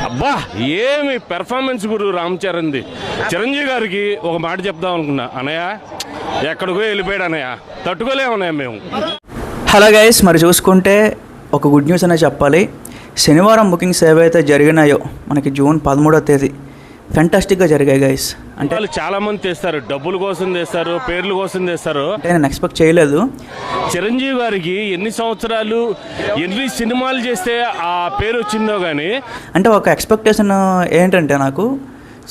అబ్బా ఏమి పెర్ఫార్మెన్స్ గురు రామ్ చరణ్ది. చిరంజీవి గారికి ఒక మాట చెప్దాం అనుకున్నా, అన్నయ్య ఎక్కడికో వెళ్ళిపోయాడు అన్నయ్య, తట్టుకోలేమన్నయ్య మేము. హలో గైస్, మరి చూసుకుంటే ఒక గుడ్ న్యూస్ అనే చెప్పాలి. శనివారం బుకింగ్స్ ఏవైతే జరిగినాయో మనకి జూన్ 13వ తేదీ ఫెంటాస్టిక్గా జరిగాయి గైస్. అంటే వాళ్ళు చాలా మంది తెస్తారు, డబ్బుల కోసం తెస్తారు, పేర్ల కోసం తెస్తారు. అంటే నేను ఎక్స్పెక్ట్ చేయలేదు. చిరంజీవి గారికి ఎన్ని సంవత్సరాలు ఎన్ని సినిమాలు చేస్తే ఆ పేరు వచ్చిందో కానీ, అంటే ఒక ఎక్స్పెక్టేషన్ ఏంటంటే నాకు,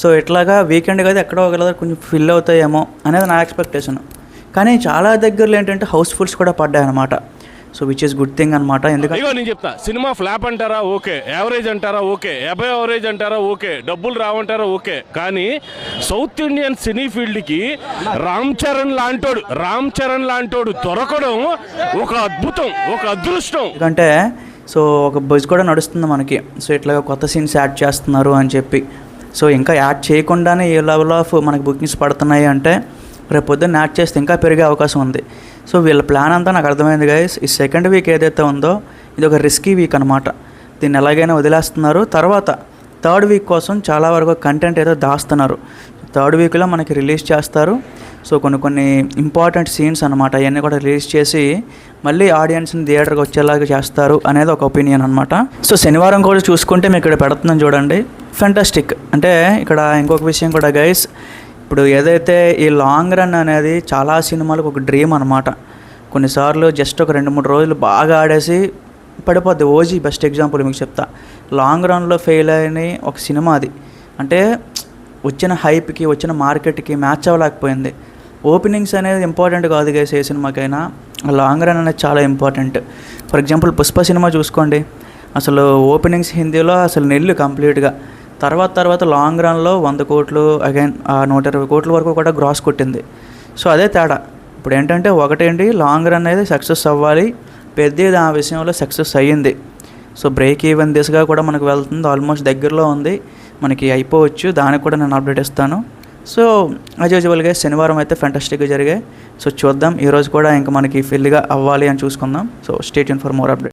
సో ఇట్లాగా వీకెండ్ కదా ఎక్కడో ఒకలా కొంచెం ఫిల్ అవుతాయేమో అనేది నా ఎక్స్పెక్టేషన్. కానీ చాలా దగ్గరలో ఏంటంటే హౌస్ఫుల్స్ కూడా పడ్డాయి అనమాట. So which is good thing అనమాట. ఎందుకంటే నేను చెప్తా, సినిమా ఫ్లాప్ అంటారా ఓకే, యావరేజ్ అంటారా ఓకే, అబవ్ యావరేజ్ అంటారా ఓకే, డబ్బులు రావంటారా ఓకే, కానీ సౌత్ ఇండియన్ సినీ ఫీల్డ్కి రామ్ చరణ్ లాంటోడు దొరకడం ఒక అద్భుతం, ఒక అదృష్టం. ఎందుకంటే సో ఒక బజ్ కూడా నడుస్తుంది మనకి. సో ఇట్లాగా కొత్త సీన్స్ యాడ్ చేస్తున్నారు అని చెప్పి. సో ఇంకా యాడ్ చేయకుండానే ఏ లెవెల్ ఆఫ్ మనకి బుకింగ్స్ పడుతున్నాయి అంటే రేపు పొద్దున్న యాడ్ చేస్తే ఇంకా పెరిగే అవకాశం ఉంది. సో వీళ్ళ ప్లాన్ అంతా నాకు అర్థమైంది గైస్. ఈ సెకండ్ వీక్ ఏదైతే ఉందో ఇది ఒక రిస్కీ వీక్ అనమాట. దీన్ని ఎలాగైనా వదిలేస్తున్నారు. తర్వాత థర్డ్ వీక్ కోసం చాలా వరకు కంటెంట్ ఏదో దాస్తున్నారు. థర్డ్ వీక్లో మనకి రిలీజ్ చేస్తారు. సో కొన్ని ఇంపార్టెంట్ సీన్స్ అనమాట, అవన్నీ కూడా రిలీజ్ చేసి మళ్ళీ ఆడియన్స్ని థియేటర్కి వచ్చేలాగా చేస్తారు అనేది ఒక ఒపీనియన్ అనమాట. సో శనివారం కూడా చూసుకుంటే మేము ఇక్కడ పెడుతున్నాం చూడండి, ఫెంటాస్టిక్. అంటే ఇక్కడ ఇంకొక విషయం కూడా గైస్, ఇప్పుడు ఏదైతే ఈ లాంగ్ రన్ అనేది చాలా సినిమాలకు ఒక డ్రీమ్ అనమాట. కొన్నిసార్లు జస్ట్ ఒక 2-3 రోజులు బాగా ఆడేసి పడిపోద్ది. ఓజీ బెస్ట్ ఎగ్జాంపుల్ మీకు చెప్తా. లాంగ్ రన్లో ఫెయిల్ అయిన ఒక సినిమా అది. అంటే వచ్చిన హైప్కి వచ్చిన మార్కెట్కి మ్యాచ్ అవ్వలేకపోయింది. ఓపెనింగ్స్ అనేది ఇంపార్టెంట్ కాదు గైస్ ఏ సినిమాకైనా, లాంగ్ రన్ అనేది చాలా important. For example Pushpa cinema చూసుకోండి, అసలు ఓపెనింగ్స్ హిందీలో అసలు నెల్లు కంప్లీట్గా. తర్వాత లాంగ్ రన్లో 100 కోట్లు అగైన్ 120 కోట్ల వరకు కూడా గ్రాస్ కొట్టింది. సో అదే తేడా. ఇప్పుడు ఏంటంటే ఒకటేంటి, లాంగ్ రన్ అనేది సక్సెస్ అవ్వాలి, పెద్దది ఆ విషయంలో సక్సెస్ అయ్యింది. సో బ్రేక్ ఈవెన్ దిశగా కూడా మనకు వెళ్తుంది, ఆల్మోస్ట్ దగ్గరలో ఉంది, మనకి అయిపోవచ్చు. దానికి కూడా నేను అప్డేట్ ఇస్తాను. సో యాజ్ యూజువల్గా శనివారం అయితే ఫెంటాస్టిక్గా జరిగాయి. సో చూద్దాం, ఈరోజు కూడా ఇంకా మనకి ఫిల్గా అవ్వాలి అని చూసుకుందాం. So stay tune for more update.